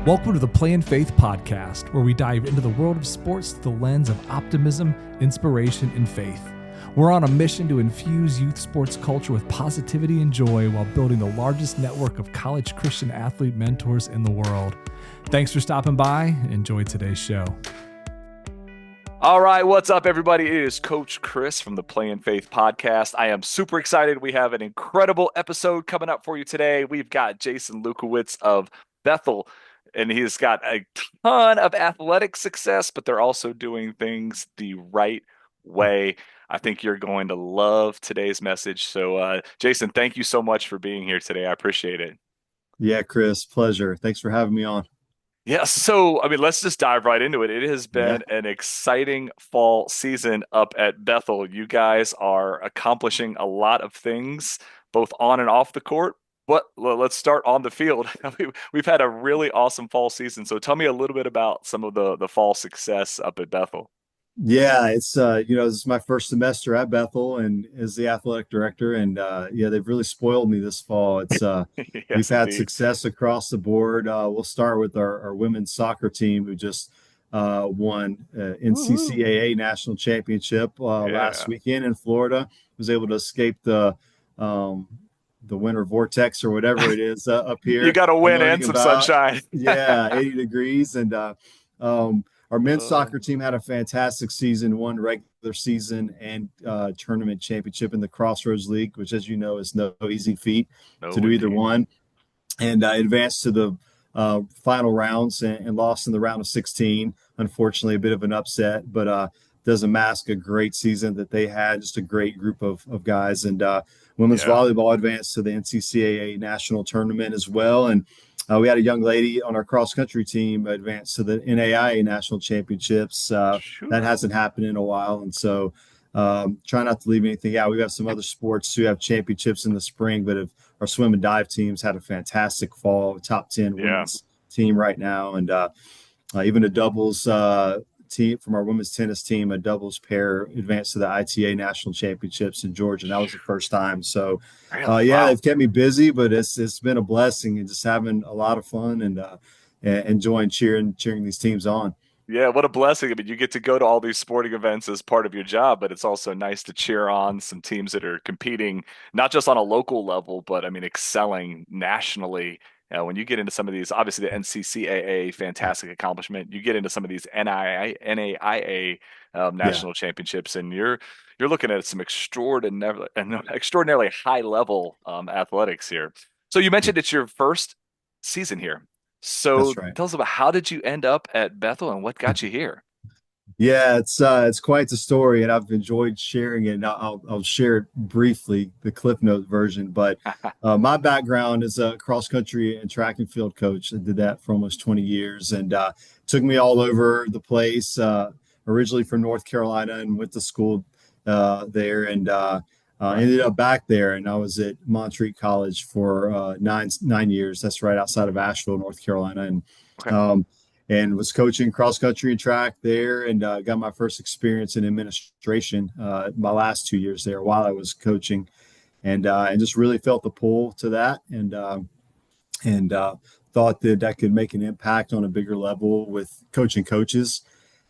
Welcome to the Play in Faith podcast, where we dive into the world of sports through the lens of optimism, inspiration, and faith. We're on a mission to infuse youth sports culture with positivity and joy while building the largest network of college Christian athlete mentors in the world. Thanks for stopping by and enjoy today's show. All right, what's up, everybody? It is Coach Chris from the Play in Faith podcast. I am super excited. We have an incredible episode coming up for you today. We've got Jason Lewkowicz of Bethel, and he's got a ton of athletic success, but they're also doing things the right way. I think you're going to love today's message. So, Jason, thank you so much for being here today. I appreciate it. Yeah, Chris, pleasure. Thanks for having me on. Yeah, so, let's just dive right into it. It has been an exciting fall season up at Bethel. You guys are accomplishing a lot of things, both on and off the court. But let's start on the field. We've had a really awesome fall season. So tell me a little bit about some of the fall success up at Bethel. Yeah, it's this is my first semester at Bethel and as the athletic director, and they've really spoiled me this fall. It's Yes, we've had indeed. success across the board. We'll start with our women's soccer team, who just won NCCAA national championship last weekend in Florida. Was able to escape the winter vortex or whatever it is up here. You got to win and some sunshine. 80 degrees. And our men's soccer team had a fantastic season, won regular season and tournament championship in the Crossroads League, which, as you know, is no easy feat to do either one. And advanced to the final rounds and lost in the round of 16. Unfortunately, a bit of an upset, but doesn't mask a great season that they had. Just a great group of guys. And women's volleyball advanced to the NCCAA national tournament as well. And we had a young lady on our cross-country team advance to the NAIA national championships. That hasn't happened in a while. And so try not to leave anything out. We have some other sports who have championships in the spring, but our swim and dive teams had a fantastic fall, top 10 women's team right now. And even a doubles team from our women's tennis team, a doubles pair advanced to the ITA national championships in Georgia. And that was the first time. So they've kept me busy, but it's been a blessing and just having a lot of fun and enjoying cheering these teams on. Yeah, what a blessing. You get to go to all these sporting events as part of your job, but it's also nice to cheer on some teams that are competing, not just on a local level, but excelling nationally. When you get into some of these, obviously the NCCAA, fantastic accomplishment. You get into some of these NAIA national championships, and you're looking at some extraordinarily high level athletics here. So you mentioned it's your first season here. So tell us about how did you end up at Bethel and what got you here? Yeah, it's quite the story, and I've enjoyed sharing it. And I'll share it briefly, the Cliff Note version. But my background is a cross country and track and field coach. I did that for almost 20 years, and took me all over the place. Originally from North Carolina, and went to school there, and ended up back there. And I was at Montreat College for 9 years. That's right outside of Asheville, North Carolina, and was coaching cross country and track there, and got my first experience in administration my last 2 years there while I was coaching, and just really felt the pull to that, and thought that I could make an impact on a bigger level with coaching coaches,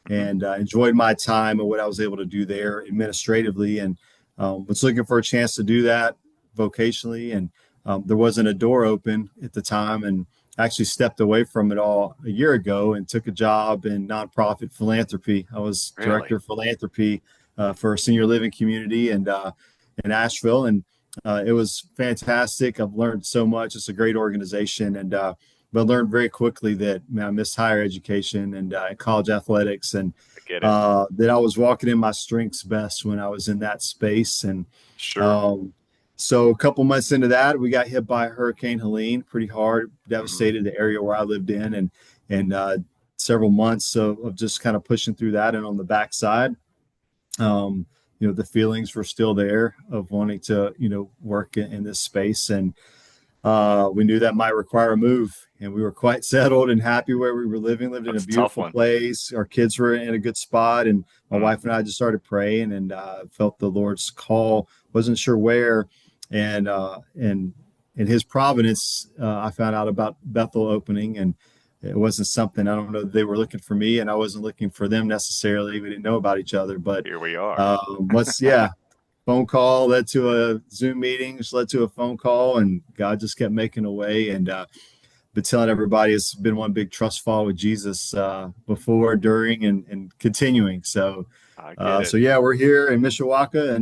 and enjoyed my time and what I was able to do there administratively, and was looking for a chance to do that vocationally, and there wasn't a door open at the time, and actually stepped away from it all a year ago and took a job in nonprofit philanthropy. I was director of philanthropy for a senior living community in Asheville, and it was fantastic. I've learned so much. It's a great organization, and but learned very quickly that I missed higher education and college athletics, and that I was walking in my strengths best when I was in that space. And so a couple months into that, we got hit by Hurricane Helene pretty hard, devastated the area where I lived in, and several months of just kind of pushing through that. And on the backside, the feelings were still there of wanting to, work in this space. And we knew that might require a move, and we were quite settled and happy where we were living, lived in a beautiful place. Our kids were in a good spot, and my wife and I just started praying and felt the Lord's call, wasn't sure where. And in his providence, I found out about Bethel opening, and it wasn't something, I don't know, they were looking for me and I wasn't looking for them necessarily. We didn't know about each other, but Here we are. yeah, phone call led to a Zoom meeting, just led to a phone call, and God just kept making a way. And been telling everybody it's been one big trust fall with Jesus before, during, and continuing. I get it. So yeah, we're here in Mishawaka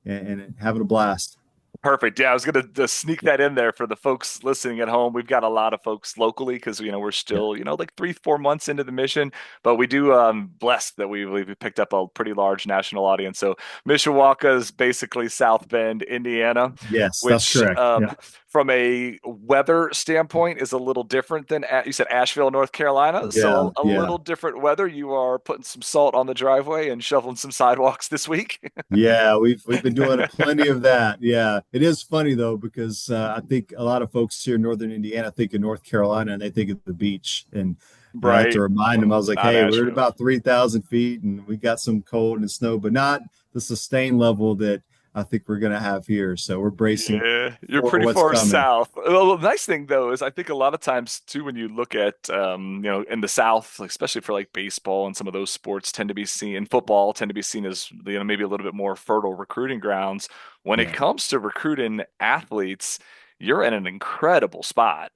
and having a blast. Perfect. Yeah, I was going to sneak that in there for the folks listening at home. We've got a lot of folks locally because we're Yeah, still like 3-4 months into the mission, but we do blessed that we've picked up a pretty large national audience. So Mishawaka is basically South Bend, Indiana, yes, that's which correct. Yeah, from a weather standpoint is a little different than you said Asheville, North Carolina. yeah, So a yeah. little different weather. You are putting some salt on the driveway and shoveling some sidewalks this week. Yeah, we've been doing plenty of that. Yeah, it is funny though because I think a lot of folks here in Northern Indiana think of North Carolina and they think of the beach, and I have to Right. remind them. I was like, Not hey, we're at Asheville. about 3,000 feet and we got some cold and snow, but not the sustained level that I think we're going to have here. So we're bracing Yeah, you're for pretty what's far coming. south. Well, the nice thing though is I think a lot of times too when you look at in the South, like, especially for like baseball and some of those sports tend to be seen, and football tend to be seen as maybe a little bit more fertile recruiting grounds. When it Yeah, comes to recruiting athletes, you're in an incredible spot.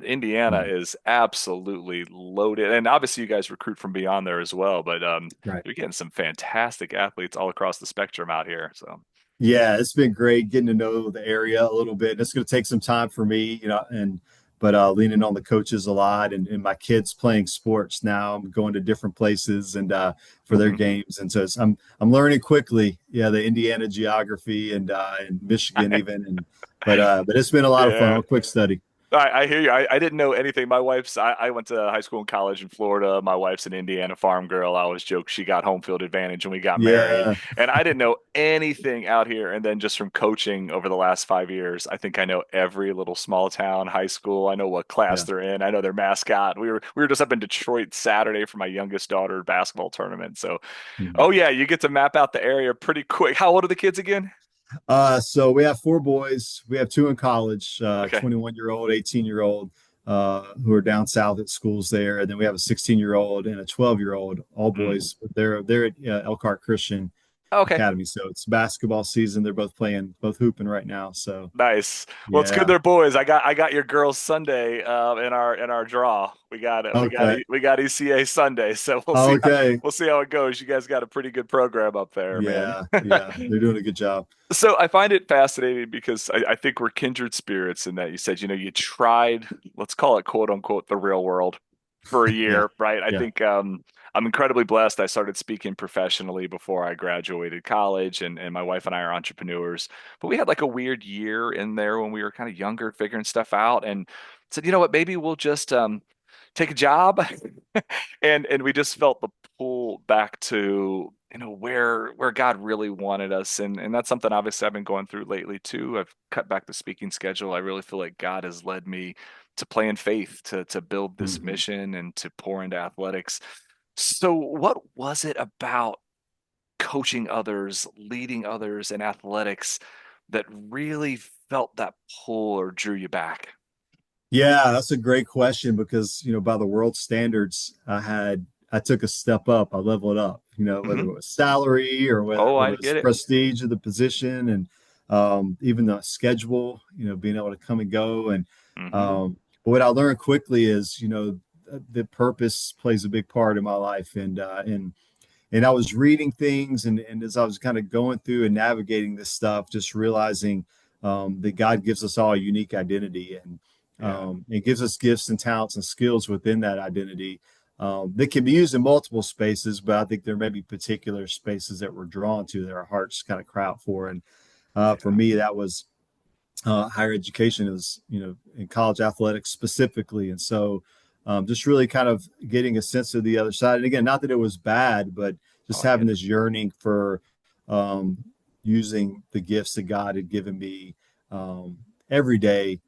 Indiana right, is absolutely loaded, and obviously you guys recruit from beyond there as well. But right. you're getting some fantastic athletes all across the spectrum out here. So. Yeah, it's been great getting to know the area a little bit. It's going to take some time for me, and but leaning on the coaches a lot, and my kids playing sports now. I'm going to different places and for their Mhm. games, and so I'm learning quickly. Yeah, the Indiana geography and Michigan even, and but it's been a lot of fun. I'm Yeah. a quick study. I hear you. I didn't know anything. I went to high school and college in Florida. My wife's an Indiana farm girl. I always joke she got home field advantage when we got married. Yeah, And I didn't know anything out here. And then just from coaching over the last 5 years, I think I know every little small town, high school. I know what class yeah. they're in. I know their mascot. We were just up in Detroit Saturday for my youngest daughter basketball tournament. So, Mhm. oh yeah, you get to map out the area pretty quick. How old are the kids again? So we have four boys. We have two in college, Okay. 21-year-old, 18-year-old, who are down south at schools there. And then we have a 16-year-old and a 12-year-old, all Mm. boys. They're at Elkhart Christian Okay. Academy. So it's basketball season. They're both playing, both hooping right now. So Nice. Well, it's good yeah. they're boys. I got your girls Sunday in our draw. We got it. Okay. We got ECA Sunday. So Okay. we'll see how it goes. You guys got a pretty good program up there, man. Yeah. Yeah. They're doing a good job. So I find it fascinating because I think we're kindred spirits in that you said, you tried, let's call it quote unquote the real world for a Yeah. year, right? I Yeah. think I'm incredibly blessed. I started speaking professionally before I graduated college, and my wife and I are entrepreneurs. But we had like a weird year in there when we were kind of younger, figuring stuff out, and said, you know what, maybe we'll just take a job. And we just felt the pull back to where God really wanted us, and that's something obviously I've been going through lately too. I've cut back the speaking schedule. I really feel like God has led me to play in faith, to build this Mhm. mission and to pour into athletics. So what was it about coaching others, leading others in athletics that really felt that pull or drew you back? Yeah, that's a great question because, by the world standards, I took a step up, I leveled up, whether Hmm. it was salary or whether Oh, it I was get it. prestige of the position and even the schedule, being able to come and go. And Hmm. but what I learned quickly is, the purpose plays a big part in my life. And I was reading things, and as I was kind of going through and navigating this stuff, just realizing that God gives us all a unique identity, and Yeah. it gives us gifts and talents and skills within that identity that can be used in multiple spaces. But I think there may be particular spaces that we're drawn to that our hearts kind of cry out for. And for Yeah. me, that was higher education, is in college athletics specifically. And so just really kind of getting a sense of the other side, and again, not that it was bad, but Oh, just I having get it. this yearning for um, using the gifts that God had given me um, every day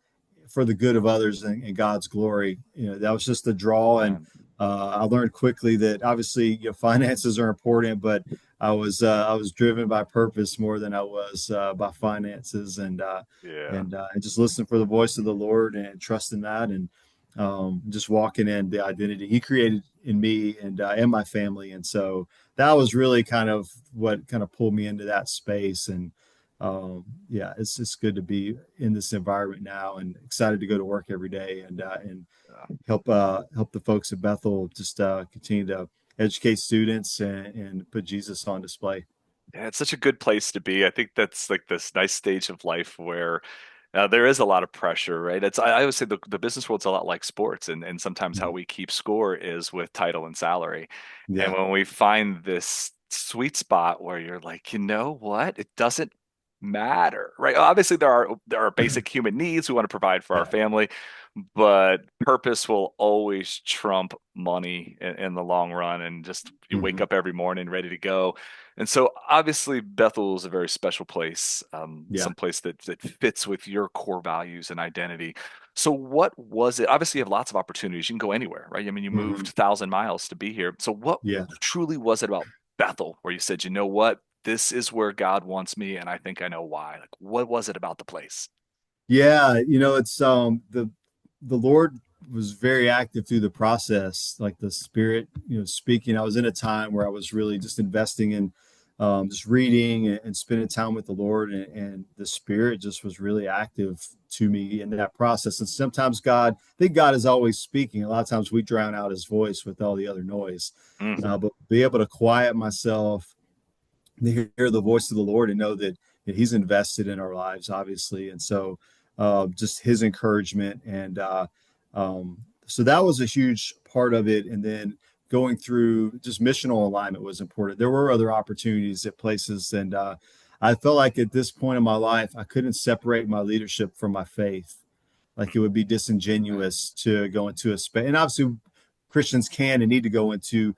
for the good of others and God's glory. That was just the draw. And Man. I learned quickly that obviously, finances are important, but I was driven by purpose more than I was by finances, and Yeah. and just listening for the voice of the Lord and trusting that. And just walking in the identity He created in me and my family. And so that was really kind of what kind of pulled me into that space. And yeah, it's just good to be in this environment now, and excited to go to work every day and help the folks at Bethel just continue to educate students and put Jesus on display. Yeah, it's such a good place to be. I think that's like this nice stage of life where there is a lot of pressure, right? I always say the business world's a lot like sports, and sometimes how Mhm. we keep score is with title and salary. And Yeah. when we find this sweet spot where you're like, you know what? It doesn't matter, right? Obviously, there are basic human needs we want to provide for our Yeah. family, but purpose will always trump money in the long run. And just you wake Hmm. up every morning ready to go. And so obviously Bethel is a very special place, Yeah. some place that fits with your core values and identity. So what was it? Obviously you have lots of opportunities. You can go anywhere, right? I mean, you Hmm. moved 1,000 miles to be here. So what Yeah. truly was it about Bethel where you said, you know what? This is where God wants me, and I think I know why. Like, what was it about the place? Yeah, it's the Lord was very active through the process, like the Spirit, speaking. I was in a time where I was really just investing in just reading and spending time with the Lord, and the Spirit just was really active to me in that process. And sometimes I think God is always speaking. A lot of times we drown out His voice with all the other noise, Mm, but be able to quiet myself to hear the voice of the Lord and know that He's invested in our lives, obviously. And so just His encouragement. And so that was a huge part of it. And then going through just missional alignment was important. There were other opportunities at places. And I felt like at this point in my life, I couldn't separate my leadership from my faith. Like it would be disingenuous to go into a space. And obviously, Christians can and need to go into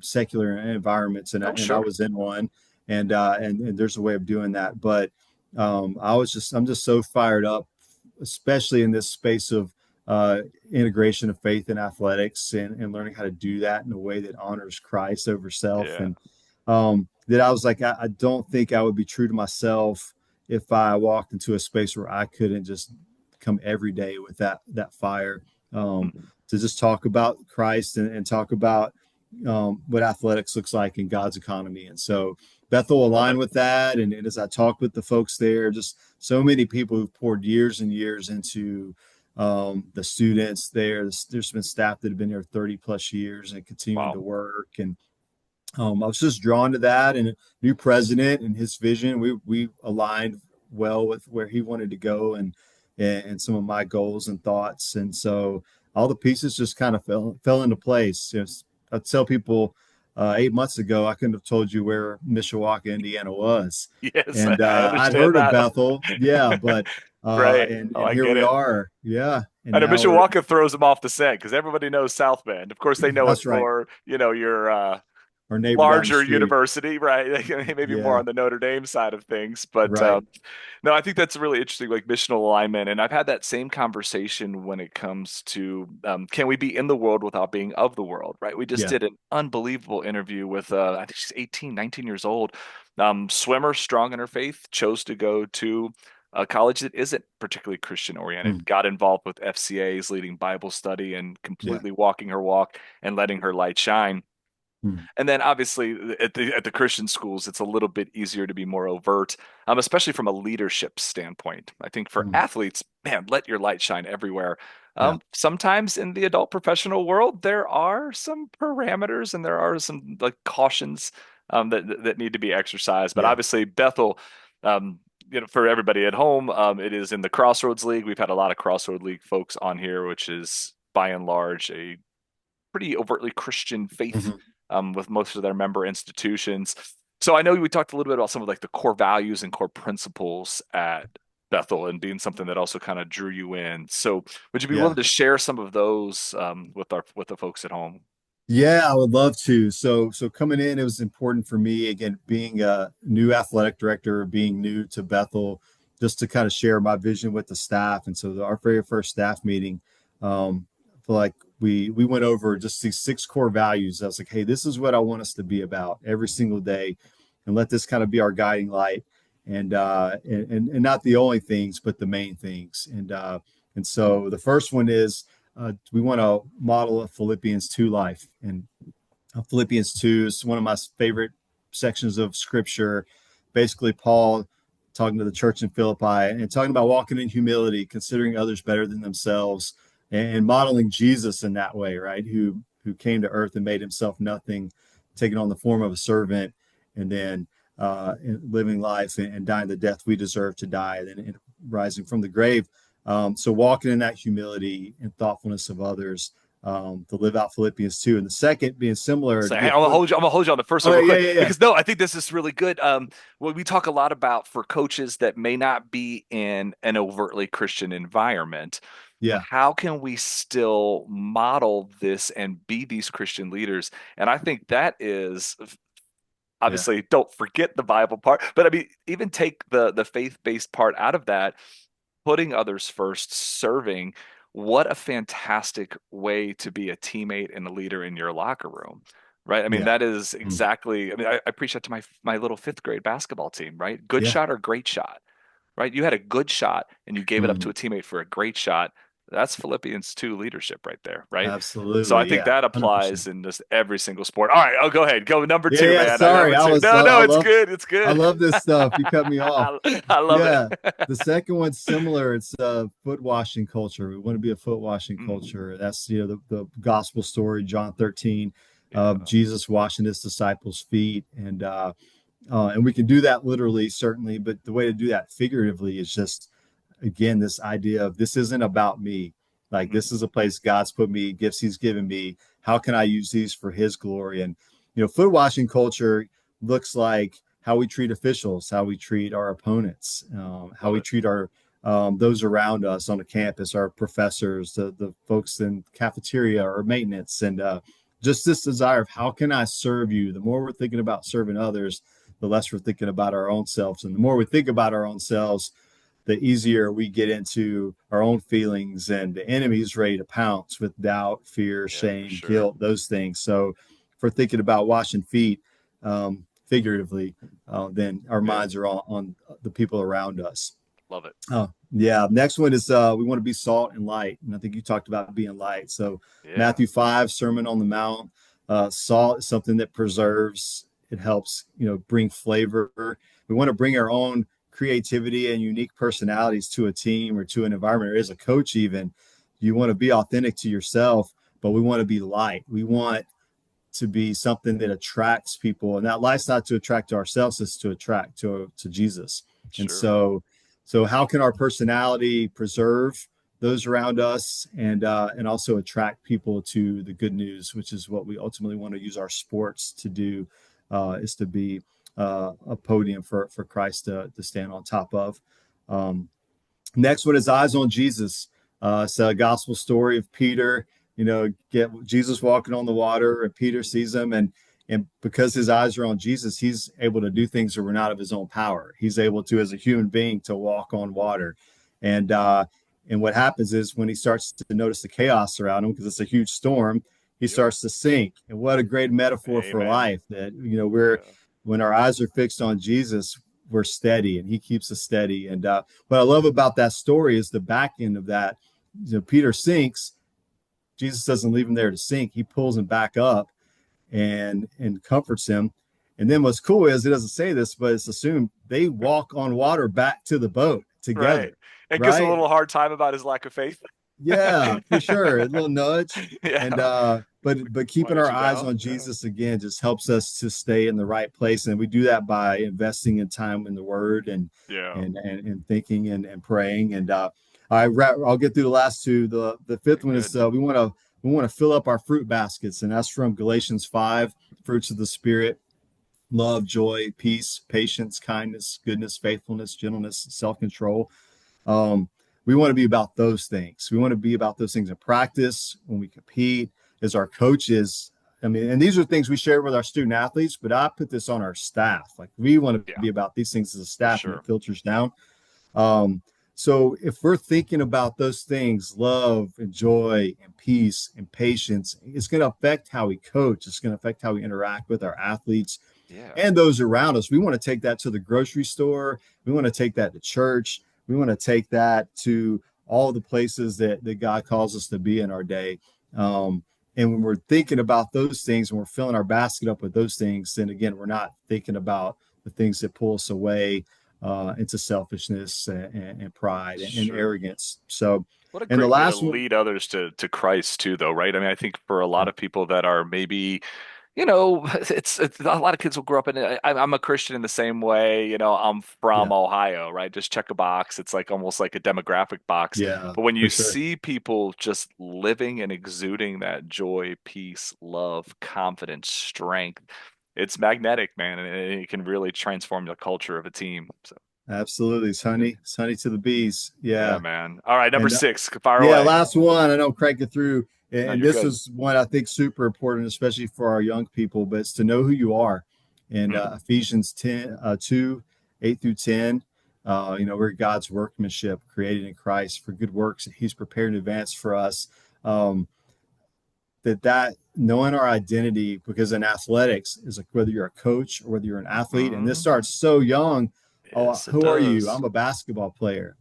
secular environments, and oh, I sure. was in one, and there's a way of doing that. But I'm just so fired up, especially in this space of uh, integration of faith and athletics, and learning how to do that in a way that honors Christ over self. Yeah. And that I was like, I don't think I would be true to myself if I walked into a space where I couldn't just come every day with that fire, Mhm. to just talk about Christ and talk about what athletics looks like in God's economy. And so Bethel Love aligned it. with that. And as I talked with the folks there, just so many people who've poured years and years into the students there. There's been staff that have been there 30 plus years and continuing to Wow. work. And I was just drawn to that, and a new president and his vision. We aligned well with where he wanted to go, and some of my goals and thoughts. And so all the pieces just kind of fell into place. I tell people 8 months ago I couldn't have told you where Mishawaka, Indiana was, Yes, and I I'd understand heard of that. Bethel, yeah, but Right. Oh, and I here get we it. are, yeah, and I know now we're Mishawaka throws them off the scent because everybody knows South Bend. Of course, they know it that's right, for, your our neighbor down the larger street, university, right? Maybe more yeah, on the Notre Dame side of things. But right, no, I think that's really interesting, like missional alignment. And I've had that same conversation when it comes to can we be in the world without being of the world, right? We just yeah. did an unbelievable interview with, I think she's 18, 19 years old, swimmer, strong in her faith, chose to go to a college that isn't particularly Christian oriented, Mm, got involved with FCAs, leading Bible study and yeah. completely walking her walk and letting her light shine. Mm, And then obviously at the Christian schools, it's a little bit easier to be more overt, especially from a leadership standpoint. I think for mm, athletes, man, let your light shine everywhere. yeah. Sometimes in the adult professional world, there are some parameters and there are some like cautions that need to be exercised. But Yeah. obviously, Bethel, um, for everybody at home, it is in the Crossroads League. We've had a lot of Crossroad League folks on here, which is by and large a pretty overtly Christian faith Hmm. with most of their member institutions. So I know we talked a little bit about some of like the core values and core principles at Bethel and being something that also kind of drew you in. So would you be Yeah. willing to share some of those with the folks at home? Yeah, I would love to. So coming in, it was important for me, again, being a new athletic director, being new to Bethel, just to kind of share my vision with the staff. And so our very first staff meeting, I feel like we went over just these six core values. I was like, hey, this is what I want us to be about every single day, and let this kind of be our guiding light. And not the only things, but the main things. And so the first one is we want to model a Philippians 2 life. And Philippians 2 is one of my favorite sections of scripture. Basically, Paul talking to the church in Philippi and talking about walking in humility, considering others better than themselves, and modeling Jesus in that way, right? Who came to earth and made himself nothing, taking on the form of a servant, and then living life and dying the death we deserve to die, and then rising from the grave. So walking in that humility and thoughtfulness of others, to live out Philippians 2. And the second being similar. So, hey, I'm gonna hold you on the first one real quick, because no, I think this is really good. What we talk a lot about for coaches that may not be in an overtly Christian environment. Yeah. How can we still model this and be these Christian leaders? And I think that is obviously don't forget the Bible part, but I mean, even take the faith-based part out of that, putting others first, serving. What a fantastic way to be a teammate and a leader in your locker room, right? I mean, that is exactly, I mean, I preach that to my little 5th grade basketball team, right? Good shot or great shot, right? You had a good shot and you gave it up to a teammate for a great shot. That's Philippians 2 leadership right there, right? Absolutely. So I think that applies 100%. in just every single sport. All right, go ahead. Go number 2, man. Sorry, it's good. It's good. I love this stuff. You cut me off. I love it. The second one's similar. It's foot washing culture. We want to be a foot washing culture. That's the gospel story, John 13, Jesus washing his disciples' feet, and we can do that literally, certainly, but the way to do that figuratively is just, again, this idea of this isn't about me. Like, this is a place God's put me, gifts he's given me. How can I use these for his glory? And, foot washing culture looks like how we treat officials, how we treat our opponents, how we treat our those around us on the campus, our professors, the folks in cafeteria or maintenance, and just this desire of how can I serve you? The more we're thinking about serving others, the less we're thinking about our own selves. And the more we think about our own selves, the easier we get into our own feelings, and the enemy's ready to pounce with doubt, fear, shame, guilt, those things. So if we're thinking about washing feet figuratively, then our minds are on the people around us. Love it. Next one is we want to be salt and light. And I think you talked about being light. So Matthew 5, Sermon on the Mount, salt is something that preserves. It helps, bring flavor. We want to bring our own creativity and unique personalities to a team or to an environment, or as a coach even. You want to be authentic to yourself, but we want to be light. We want to be something that attracts people, and that light's not to attract to ourselves, it's to attract to Jesus. Sure. And so how can our personality preserve those around us, and also attract people to the good news, which is what we ultimately want to use our sports to do, is to be a podium for Christ to stand on top of. Next one is eyes on Jesus. It's a gospel story of Peter, get Jesus walking on the water, and Peter sees him, and because his eyes are on Jesus, he's able to do things that were not of his own power. He's able to, as a human being, to walk on water. And what happens is, when he starts to notice the chaos around him, because it's a huge storm, he starts to sink. And what a great metaphor for life, that when our eyes are fixed on Jesus, we're steady, and he keeps us steady. And what I love about that story is the back end of that. Peter sinks. Jesus doesn't leave him there to sink. He pulls him back up and comforts him. And then what's cool is, it doesn't say this, but it's assumed they walk on water back to the boat together. Right. And gives him a little hard time about his lack of faith. Yeah, for sure. A little nudge. And but keeping our eyes on Jesus, again, just helps us to stay in the right place. And we do that by investing in time in the Word, and thinking and praying. And I'll get through the last two. The fifth one is we want to fill up our fruit baskets, and that's from Galatians 5, fruits of the Spirit: love, joy, peace, patience, kindness, goodness, faithfulness, gentleness, self-control. We want to be about those things. We want to be about those things in practice, when we compete, as our coaches. I mean, and these are things we share with our student athletes, but I put this on our staff. Like, we want to be about these things as a staff, and it filters down. So if we're thinking about those things, love and joy and peace and patience, it's going to affect how we coach. It's going to affect how we interact with our athletes and those around us. We want to take that to the grocery store. We want to take that to church. We want to take that to all the places that God calls us to be in our day. And when we're thinking about those things and we're filling our basket up with those things, then again, we're not thinking about the things that pull us away into selfishness and pride and Sure. arrogance. So, What a and the great way to last one, lead others to Christ too, though, right? I mean, I think for a lot yeah, of people that are maybe, it's a lot of kids will grow up in it. I'm a Christian in the same way, I'm from yeah, Ohio, right? Just check a box. It's like almost like a demographic box. yeah, But when for you sure. see people just living and exuding that joy, peace, love, confidence, strength, it's magnetic, man, and it can really transform the culture of a team. So, Absolutely. It's honey to the bees. yeah, Yeah. man. All right, number And six, fire yeah, away. last one. I know crank it through. No, And you're this good. is one I think super important, especially for our young people, but it's to know who you are. And Hmm. Ephesians 10, 2, 8 through 10, we're God's workmanship created in Christ for good works that he's prepared in advance for us. Um, that knowing our identity, because in athletics is like whether you're a coach or whether you're an athlete, and this Hmm. starts so young. Oh, Yes, it who are you? does. I'm a basketball player.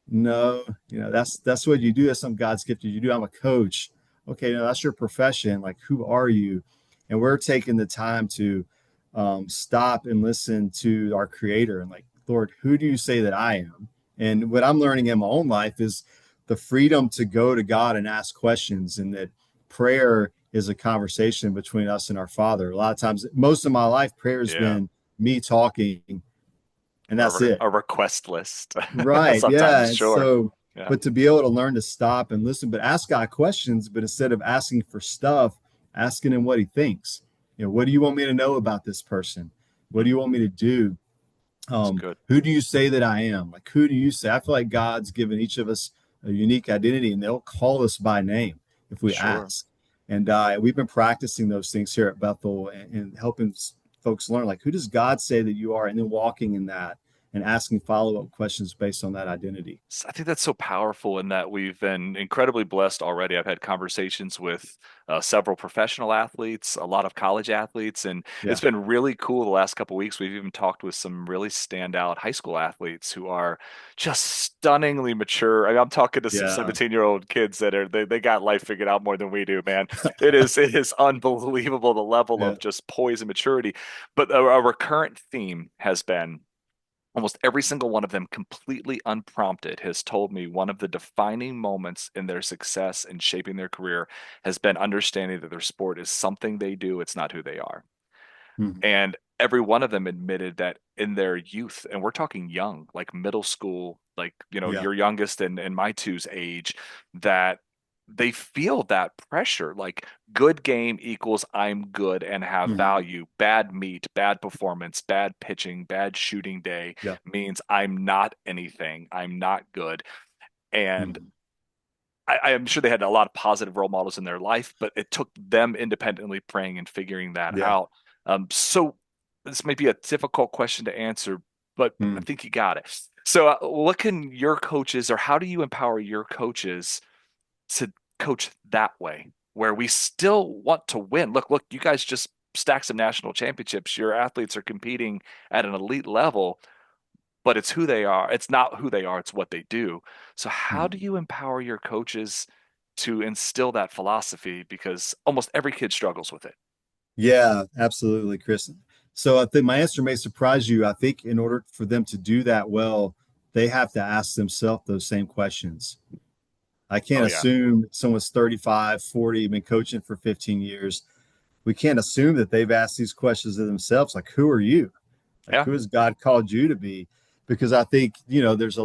No, that's what you do. That's something God's gifted you do. I'm a coach. Okay, no, that's your profession. Like, who are you? And we're taking the time to stop and listen to our Creator and like, Lord, who do you say that I am? And what I'm learning in my own life is the freedom to go to God and ask questions, and that prayer is a conversation between us and our Father. A lot of times, most of my life, prayer has Yeah. been me talking, and that's it. A request list. Right. Yeah. Sometimes, And sure. so, Yeah. but to be able to learn to stop and listen, but ask God questions, but instead of asking for stuff, asking him what he thinks. What do you want me to know about this person? What do you Mm, want me to do? it's good. Who do you say that I am? Like, who do you say? I feel like God's given each of us a unique identity, and they'll call us by name if we Sure. ask. And we've been practicing those things here at Bethel and helping folks learn, like, who does God say that you are? And then walking in that and asking follow-up questions based on that identity. I think that's so powerful in that we've been incredibly blessed already. I've had conversations with several professional athletes, a lot of college athletes, and Yeah. it's been really cool the last couple of weeks. We've even talked with some really standout high school athletes who are just stunningly mature. I'm talking to some Yeah. 17-year-old kids that they got life figured out more than we do, man. It is unbelievable the level Yeah. of just poise and maturity. But a recurrent theme has been almost every single one of them, completely unprompted, has told me one of the defining moments in their success in shaping their career has been understanding that their sport is something they do, it's not who they are. Mhm. And every one of them admitted that in their youth, and we're talking young, like middle school, like, Yeah. your youngest and my two's age, that they feel that pressure. Like good game equals I'm good and have Mhm. value. Bad meet, bad performance, bad pitching, bad shooting day Yeah. means I'm not anything. I'm not good. And Mhm. I am sure they had a lot of positive role models in their life, but it took them independently praying and figuring that Yeah. out. So this may be a difficult question to answer, but I Mm. think you got it. So, what can your coaches, or how do you empower your coaches to coach that way, where we still want to win? Look, you guys just stacked some national championships. Your athletes are competing at an elite level, but it's who they are. It's not who they are, it's what they do. So how do Mhm. you empower your coaches to instill that philosophy? Because almost every kid struggles with it. Yeah, absolutely, Chris. So I think my answer may surprise you. I think in order for them to do that well, they have to ask themselves those same questions. I can't Oh yeah. assume someone's 35, 40, been coaching for 15 years. We can't assume that they've asked these questions of themselves, like, who are you? Like, Yeah. who has God called you to be? Because I think, there's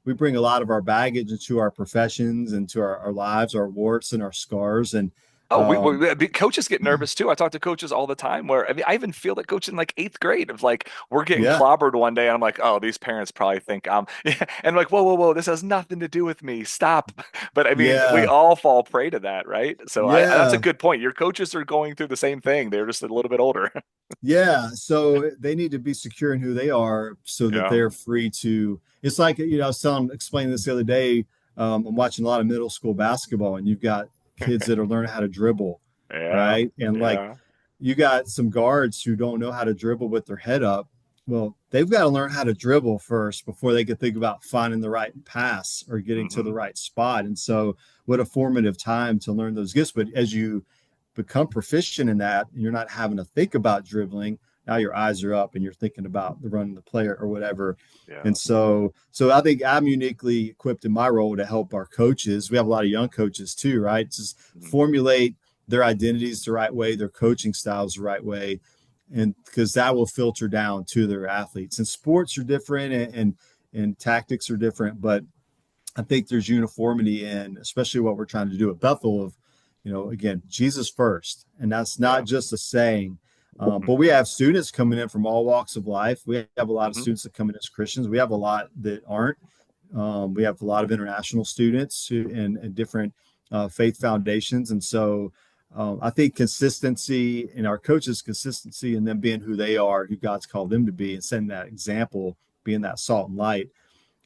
we bring a lot of our baggage into our professions, into our lives, our warts and our scars. And Oh, um, coaches get nervous too. I talk to coaches all the time where, I mean, I even feel that coach in like eighth grade of like, we're getting yeah, clobbered one day. And I'm like, oh, these parents probably think yeah. And like, whoa, this has nothing to do with me. Stop. But I mean, we yeah, all fall prey to that, right? So that's a yeah, good point. Your coaches are going through the same thing. They're just a little bit older. yeah. So they need to be secure in who they are so that Yeah. they're free to. It's like, I was explaining this the other day. I'm watching a lot of middle school basketball, and you've got kids that are learning how to dribble, Yeah. right? And like, Yeah. you got some guards who don't know how to dribble with their head up, Well, they've got to learn how to dribble first before they can think about finding the right pass or getting to the Hmm. right spot. And so, what a formative time to learn those gifts. But as you become proficient in that, and you're not having to think about dribbling. Now your eyes are up and you're thinking about the run of the player or whatever. And Yeah. so I think I'm uniquely equipped in my role to help our coaches. We have a lot of young coaches too, right? Just Mhm. formulate their identities the right way, their coaching styles the right way, and because that will filter down to their athletes. And sports are different, and tactics are different, but I think there's uniformity in, especially what we're trying to do at Bethel of, again, Jesus first. And that's not Yeah. just a saying, but we Hmm. have students coming in from all walks of life. We have a lot of Hmm. students that come in as Christians. We have a lot that aren't. We have a lot of international students and different faith foundations. And so I think consistency in our coaches, consistency in them being who they are, who God's called them to be, and setting that example, being that salt and light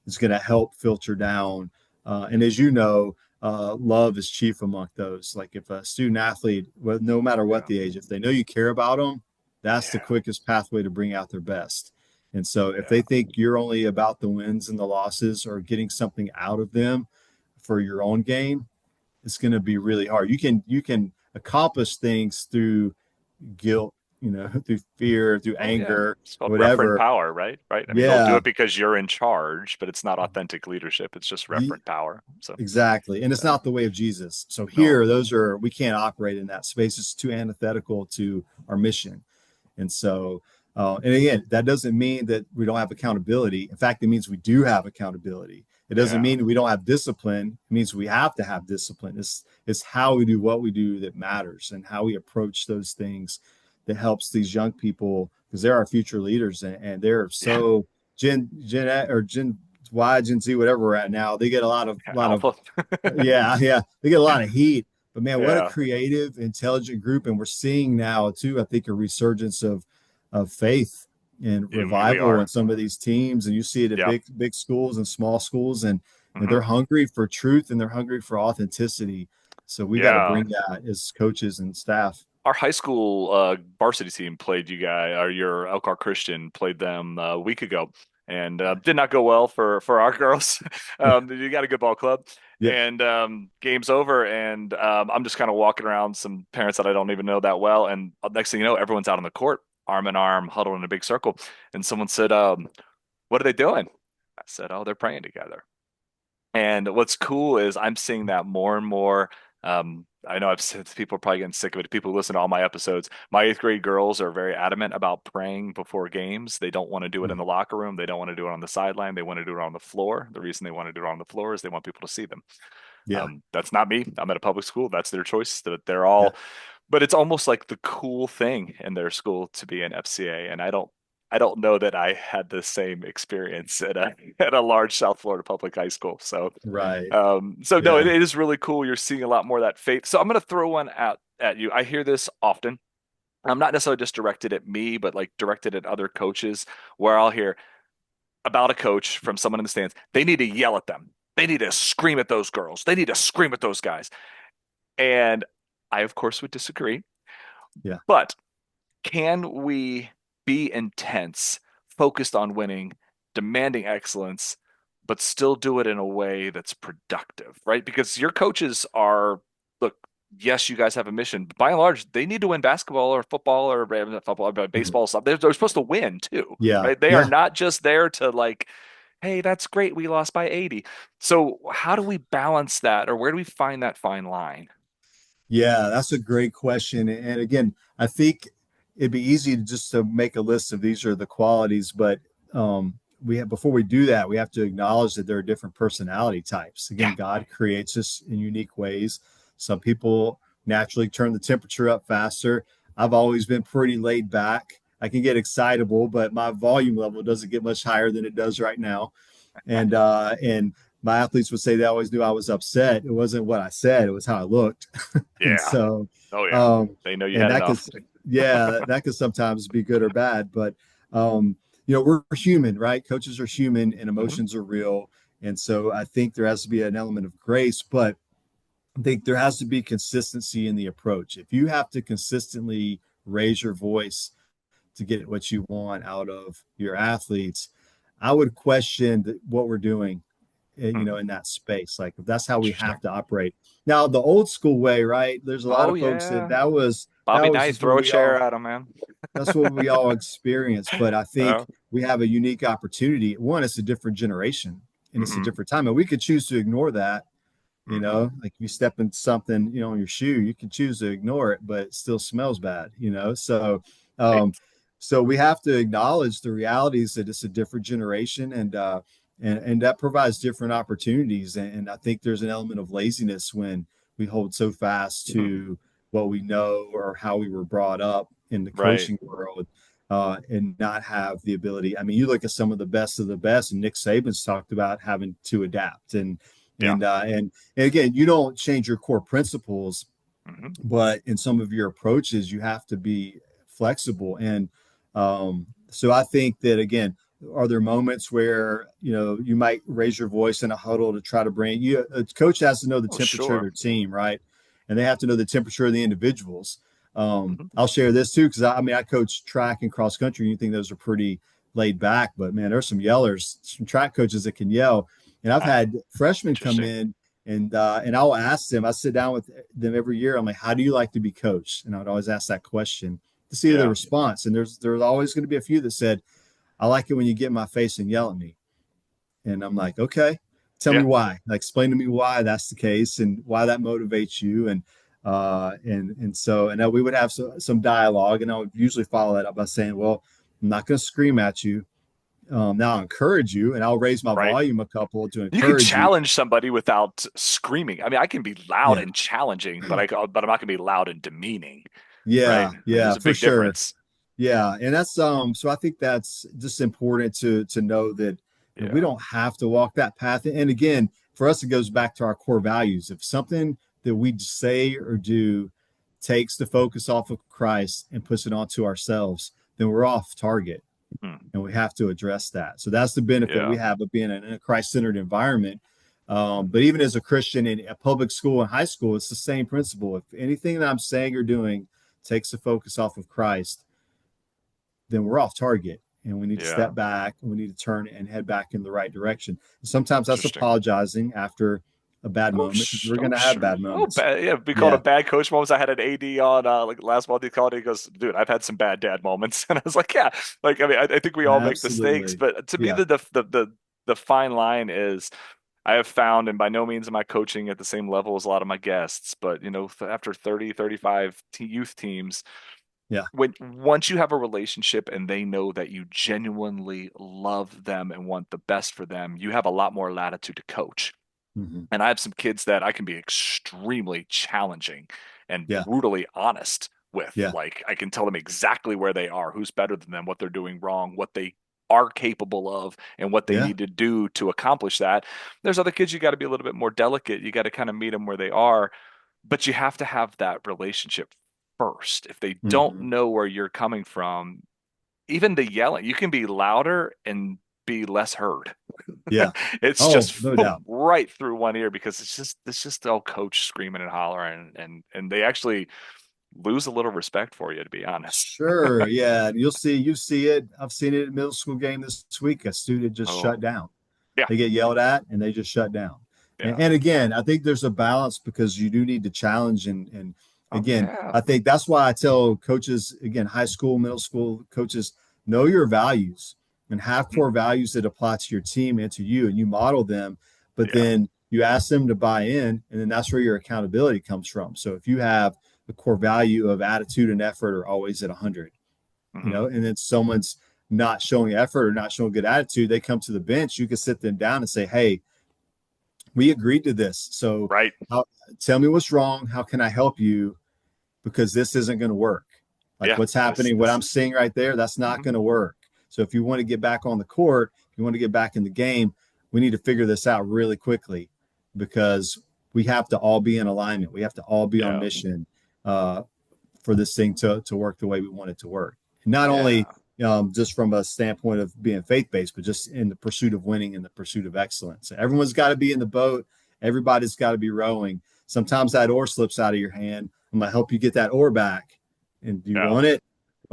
is going to help filter down. And as you know, love is chief among those. Like if a student athlete, well, no matter what Yeah. the age, if they know you care about them, that's the Yeah. quickest pathway to bring out their best. And so if Yeah. they think you're only about the wins and the losses or getting something out of them for your own gain, it's going to be really hard. You can accomplish things through guilt, through fear, through Oh yeah. anger, It's called referent whatever. power, right? Right. I mean, they'll do Yeah. it because you're in charge, but it's not authentic leadership. It's just referent power. So Exactly. And it's yeah. not the way of Jesus. So No. here, we can't operate in that space. It's too antithetical to our mission. And so, and again, that doesn't mean that we don't have accountability. In fact, it means we do have accountability. It doesn't Yeah. mean we don't have discipline. It means we have to have discipline. It's how we do what we do that matters and how we approach those things that helps these young people because they're our future leaders and they're Yeah. so Gen or Gen Y, Gen Z, whatever we're at now. They get a lot of Alpha. yeah, they get a lot of heat. But man, what a Yeah. creative, intelligent group. And we're seeing now too, I think, a resurgence of faith and We revival in are. some of these teams. And you see it at Yeah. big schools and small schools, and Hmm. they're hungry for truth and they're hungry for authenticity. So we got to Yeah. bring that as coaches and staff. Our high school varsity team played you guys, or your Elkhart Christian played them a week ago, and did not go well for our girls. You got a good ball club, Yeah. and game's over, and I'm just kind of walking around some parents that I don't even know that well, and next thing you know, everyone's out on the court, arm in arm, huddled in a big circle, and someone said, "What are they doing?" I said, "Oh, they're praying together." And what's cool is I'm seeing that more and more. I know I've said people are probably getting sick of it. People who listen to all my episodes. My eighth grade girls are very adamant about praying before games. They don't want to do it in the locker room. They don't want to do it on the sideline. They want to do it on the floor. The reason they want to do it on the floor is they want people to see them. Yeah. That's not me. I'm at a public school. That's their choice. That they're Yeah. all, but it's almost like the cool thing in their school to be an FCA. And I don't know that I had the same experience at a at a large South Florida public high school. So, Right. so no, it, Yeah. it is really cool. You're seeing a lot more of that faith. So I'm going to throw one at you. I hear this often. I'm not necessarily just directed at me, but like directed at other coaches, where I'll hear about a coach from someone in the stands. They need to yell at them. They need to scream at those girls. They need to scream at those guys. And I, of course, would disagree. Yeah. But can we be intense, focused on winning, demanding excellence, but still do it in a way that's productive, right? Because your coaches are, look, yes, you guys have a mission, but by and large, they need to win basketball or football or football, Mhm. baseball, stuff. They're supposed to win too, Yeah. right? They are Yeah. not just there to like, hey, that's great. We lost by 80. So how do we balance that, or where do we find that fine line? Yeah, that's a great question. And again, I think it'd be easy to just to make a list of these are the qualities, but we have before we do that, we have to acknowledge that there are different personality types. Yeah. Again, God creates us in unique ways. Some people naturally turn the temperature up faster. I've always been pretty laid back. I can get excitable, but my volume level doesn't get much higher than it does right now. And my athletes would say they always knew I was upset. It wasn't what I said; it was how I looked. And Yeah. so, Oh yeah. um, They know you and had that could, enough. yeah, that could sometimes be good or bad. But we're human, right? Coaches are human, and Hmm. emotions are real. And so, I think there has to be an element of grace, but I think there has to be consistency in the approach. If you have to consistently raise your voice to get what you want out of your athletes, I would question what we're doing, in that space. Like if that's how we Interesting. have to operate. Now, the old school way, right? There's a lot Oh of folks yeah. that was Bobby Knight, just what throw a we chair all at him, man. that's what we all experience. But I think Oh. we have a unique opportunity. One, it's a different generation and it's a Mm-hmm. different time. And we could choose to ignore that. Mm-hmm. Like if you step in something, on your shoe, you can choose to ignore it, but it still smells bad, So, Right. so we have to acknowledge the realities that it's a different generation, and that provides different opportunities. And I think there's an element of laziness when we hold so fast Mm-hmm. to what we know or how we were brought up in the Right. coaching world, and not have the ability. I mean, you look at some of the best, and Nick Saban's talked about having to adapt, Yeah. and again, you don't change your core principles, Mm-hmm. but in some of your approaches, you have to be flexible. And so I think that, again, are there moments where, you might raise your voice in a huddle to try to bring you, a coach has to know the Oh, temperature of sure. their team, right? And they have to know the temperature of the individuals. Mm-hmm. I'll share this too, because I coach track and cross country. You think those are pretty laid back, but man, there's some yellers, some track coaches that can yell. And I've Ah, had freshmen come interesting. in, and I'll ask them. I sit down with them every year. I'm like, "How do you like to be coached?" And I would always ask that question to see the Yeah. response. And there's always going to be a few that said, "I like it when you get in my face and yell at me." And I'm like, "Okay, tell me Yeah. why. Like, explain to me why that's the case and why that motivates you." And we would have some dialogue, and I would usually follow that up by saying, "Well, I'm not going to scream at you. Now I'll encourage you, and I'll raise my Right. volume a couple to You can encourage you." challenge somebody without screaming. I mean, I can be loud Yeah. and challenging, but I'm not going to be loud and demeaning, right? Yeah, And yeah, there's a for big sure. difference. Yeah, and that's so I think that's just important to know that we Yeah. don't have to walk that path. And again, for us, it goes back to our core values. If something that we say or do takes the focus off of Christ and puts it onto ourselves, then we're off target, Hmm. and we have to address that. So that's the benefit Yeah. we have of being in a Christ-centered environment. But even as a Christian in a public school and high school, it's the same principle. If anything that I'm saying or doing takes the focus off of Christ, then we're off target, and we need to Yeah. step back, and we need to turn and head back in the right direction. And sometimes that's Interesting. apologizing after a bad moment, because we're going Oh, to have sure. bad Oh, moments. bad. Yeah, we called a Yeah, bad coach moments. I had an AD on like last month. He called. He goes, "Dude, I've had some bad dad moments," and I was like, "Yeah, like I mean, I think we all make mistakes, absolutely. but to me, Yeah. the fine line is." I have found, and by no means am I coaching at the same level as a lot of my guests, but after 30, 35 youth teams, Yeah. once you have a relationship and they know that you genuinely love them and want the best for them, you have a lot more latitude to coach. Hmm. And I have some kids that I can be extremely challenging and Yeah. brutally honest with. Yeah. Like I can tell them exactly where they are, who's better than them, what they're doing wrong, what they are capable of, and what they Yeah. need to do to accomplish that. There's other kids you got to be a little bit more delicate. You got to kind of meet them where they are, but you have to have that relationship first. If they don't Hmm. know where you're coming from, even the yelling, you can be louder and be less heard. Yeah. It's Oh, just no doubt. right through one ear because it's just all coach screaming and hollering and they actually lose a little respect for you, to be honest. Sure. Yeah. And you see it. I've seen it in middle school game this week. A student just shut Oh, down. yeah, They get yelled at and they just shut down. And, yeah. and again, I think there's a balance, because you do need to challenge. And Oh, again, yeah. I think that's why I tell coaches, again, high school, middle school coaches, know your values and have Mhm. core values that apply to your team and to you, and you model them. But Yeah. then you ask them to buy in, and then that's where your accountability comes from. So if you have the core value of attitude and effort are always at 100, Hmm. and then someone's not showing effort or not showing good attitude, they come to the bench, you can sit them down and say, "Hey, we agreed to this. So Right. tell me what's wrong. How can I help you? Because this isn't going to work. Like Yeah. what's This happening, what this I'm is seeing right there, that's not mhm. going to work. So if you want to get back on the court, if you want to get back in the game, we need to figure this out really quickly, because we have to all be in alignment. We have to all be on Yeah. mission, uh, for this thing to work the way we want it to work. And not only Yeah. just from a standpoint of being faith-based, but just in the pursuit of winning and the pursuit of excellence. Everyone's got to be in the boat. Everybody's got to be rowing. Sometimes that oar slips out of your hand. I'm going to help you get that oar back. And do you Yeah. want it?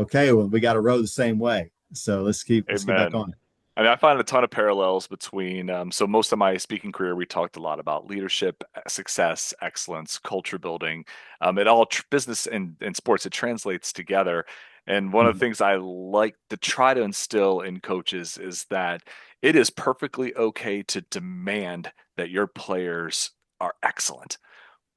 okay, well, we got to row the same way. So let's get back Amen. on it. I mean, I find a ton of parallels between, so most of my speaking career, we talked a lot about leadership, success, excellence, culture building. It all business and sports, it translates together. And one of the Mhm. things I like to try to instill in coaches is that it is perfectly okay to demand that your players are excellent,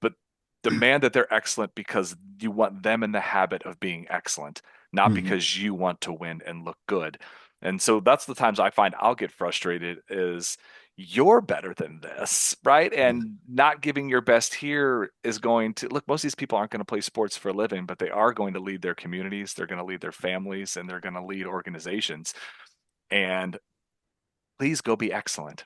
but demand that they're excellent because you want them in the habit of being excellent, not Mhm. because you want to win and look good. And so that's the times I find I'll get frustrated is you're better than this, right? Yeah. And not giving your best here is going to look, most of these people aren't going to play sports for a living, but they are going to lead their communities, they're going to lead their families, and they're going to lead organizations. And please go be excellent,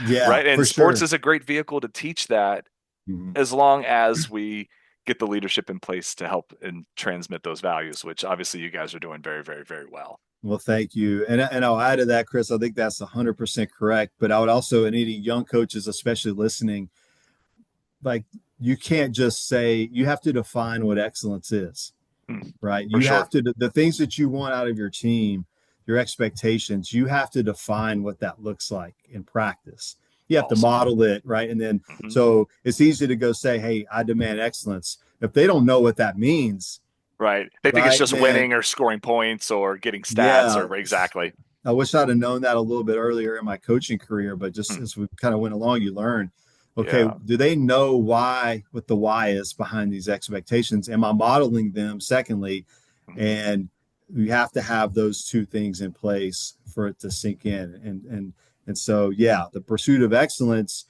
Yeah, right? And for sports sure. is a great vehicle to teach that Mhm. as long as we get the leadership in place to help and transmit those values, which obviously you guys are doing very, very, very well. Well, thank you. And I'll add to that, Chris. I think that's 100% correct. But I would also, and any young coaches, especially listening, like you can't just say, you have to define what excellence is, right? For You have sure. to, the things that you want out of your team, your expectations, you have to define what that looks like in practice. You have to Awesome. model it, right? And then, Hmm. so it's easy to go say, hey, I demand excellence. If they don't know what that means, Right. They think it's right, just then winning or scoring points or getting stats yeah, or exactly. I wish I'd have known that a little bit earlier in my coaching career, but just Hmm. as we kind of went along, you learn, okay, Yeah. do they know what the why is behind these expectations? Am I modeling them? Secondly, Hmm. and you have to have those two things in place for it to sink in. And so, yeah, the pursuit of excellence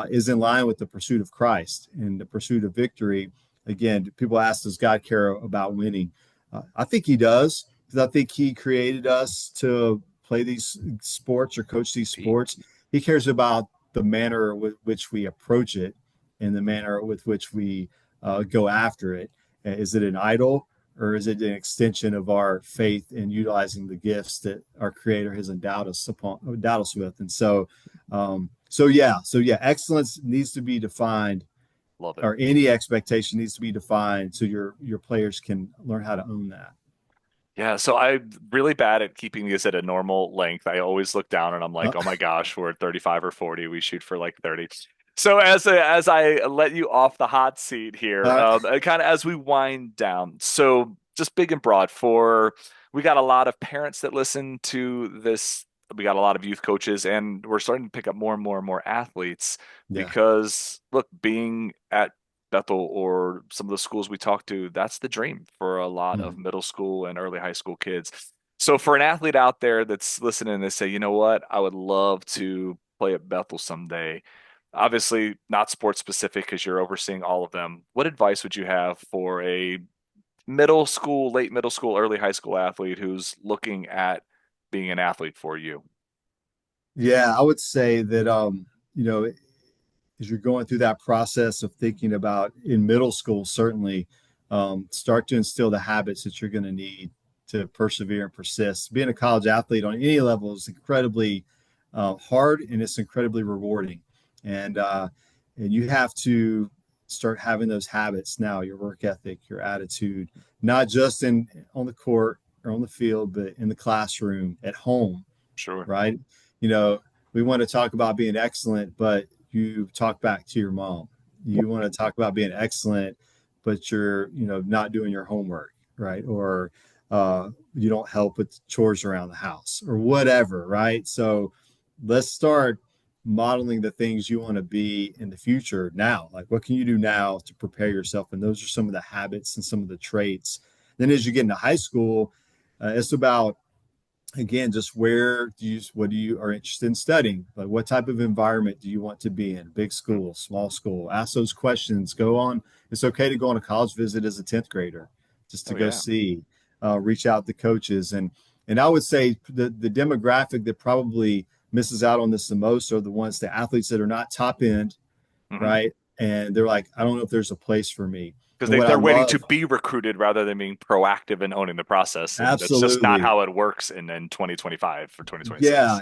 is in line with the pursuit of Christ and the pursuit of victory. Again, people ask, does God care about winning? I think he does, because I think he created us to play these sports or coach these sports. He cares about the manner with which we approach it and the manner with which we go after it. Is it an idol, or is it an extension of our faith in utilizing the gifts that our Creator has endowed us with? And so yeah, excellence needs to be defined, Love it. or any expectation needs to be defined, so your players can learn how to own that. Yeah, so I'm really bad at keeping these at a normal length. I always look down and I'm Uh, like, oh my gosh, we're at 35 or 40. We shoot for like 30. So as I let you off the hot seat here, uh, kind of as we wind down, so just big and broad for we got a lot of parents that listen to this. We got a lot of youth coaches, and we're starting to pick up more and more and more athletes yeah. because look, being at Bethel or some of the schools we talk to, that's the dream for a lot of Mhm. middle school and early high school kids. So for an athlete out there that's listening and they say, you know what, I would love to play at Bethel someday. Obviously, not sports specific because you're overseeing all of them. What advice would you have for a middle school, late middle school, early high school athlete who's looking at being an athlete for you? Yeah, I would say that as you're going through that process of thinking about in middle school, certainly start to instill the habits that you're going to need to persevere and persist. Being a college athlete on any level is incredibly hard, and it's incredibly rewarding. And and you have to start having those habits now, your work ethic, your attitude, not just in on the court or on the field, but in the classroom, at home, Sure. right? You know, we want to talk about being excellent, but you talk back to your mom. You want to talk about being excellent, but you're, not doing your homework, right? Or you don't help with chores around the house or whatever, right? So let's start modeling the things you want to be in the future now. Like, what can you do now to prepare yourself? And those are some of the habits and some of the traits. Then as you get into high school, it's about, again, just what do you are interested in studying, like what type of environment do you want to be in, big Mm. school, small school? Ask those questions. Go on. It's okay to go on a college visit as a 10th grader, just to Oh go yeah. see, reach out to coaches. And I would say the demographic that probably misses out on this the most are the athletes that are not top end, Hmm. right? And they're like, I don't know if there's a place for me. Because And what I they're waiting to love, be recruited rather than being proactive and owning the process. And that's just not absolutely. how it works in 2025 or Yeah, 2026. Yeah.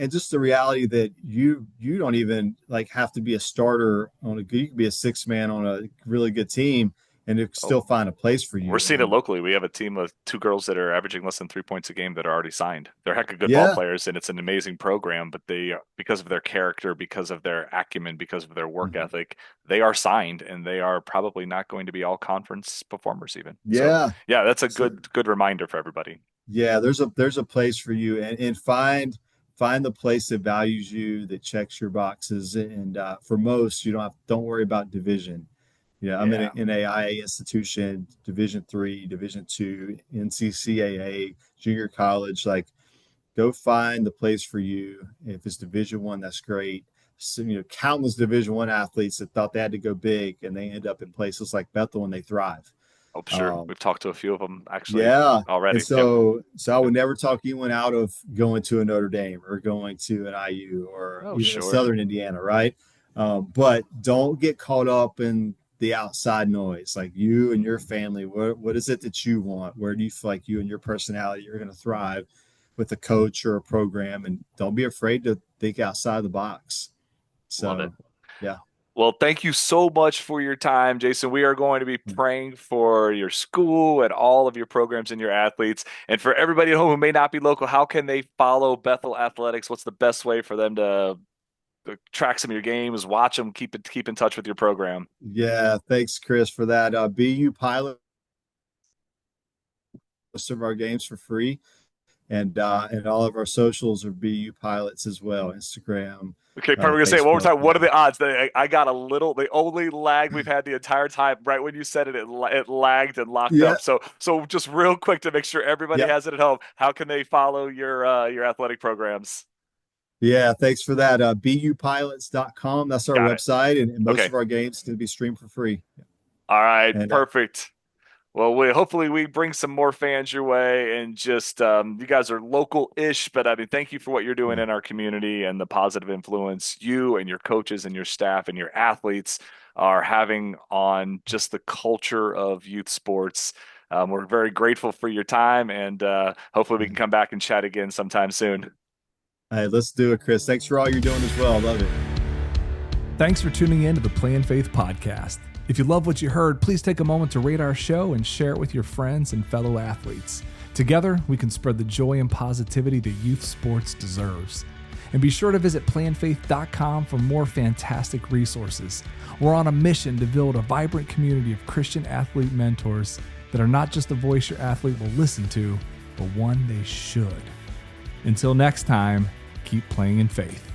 and just the reality that you don't even like have to be a starter on a good. You can be a six man on a really good team and it still find a place for you. We're seeing it And locally. We have a team of 2 girls that are averaging less than 3 points a game that are already signed. They're heck of good ball players, and it's an amazing program. But they, because of their character, because of their acumen, because of their work ethic, they are signed, and they are probably not going to be all conference performers even. Yeah, so, yeah, that's a good reminder for everybody. Yeah, there's a place for you, and find the place that values you, that checks your boxes. And for most, you don't worry about division. I'm in an NAIA institution, Division III, Division II, NCCAA, junior college. Like, go find the place for you. If it's Division I, that's great. So, countless Division I athletes that thought they had to go big, and they end up in places like Bethel and they thrive. Oh, sure. We've talked to a few of them actually already. And so I would never talk anyone out of going to a Notre Dame or going to an IU or even Southern Indiana, right? But don't get caught up in the outside noise. Like, you and your family, what is it that you want? Where do you feel like you and your personality are going to thrive with a coach or a program? And don't be afraid to think outside the box. So, love it. Yeah. Well, thank you so much for your time, Jason. We are going to be praying for your school and all of your programs and your athletes. And for everybody at home who may not be local, how can they follow Bethel Athletics? What's the best way for them to track some of your games, watch them, keep in touch with your program? Yeah, thanks, Chris, for that. BU Pilot, most of our games for free, and all of our socials are BU Pilots as well. Instagram. Okay, perfect. I'm going to say it one more time. What are the odds? I got the only lag we've had the entire time. Right when you said it, it lagged and locked up. So just real quick to make sure everybody has it at home, how can they follow your athletic programs? Yeah, thanks for that. BUpilots.com. That's our website, and most of our games can be streamed for free. All right, perfect. Well, hopefully we bring some more fans your way, and just you guys are local-ish, but I mean, thank you for what you're doing in our community and the positive influence you and your coaches and your staff and your athletes are having on just the culture of youth sports. We're very grateful for your time, and hopefully we can come back and chat again sometime soon. Hey, let's do it, Chris. Thanks for all you're doing as well. I love it. Thanks for tuning in to the Play in Faith podcast. If you love what you heard, please take a moment to rate our show and share it with your friends and fellow athletes. Together, we can spread the joy and positivity that youth sports deserves. And be sure to visit playinfaith.com for more fantastic resources. We're on a mission to build a vibrant community of Christian athlete mentors that are not just a voice your athlete will listen to, but one they should. Until next time, keep playing in faith.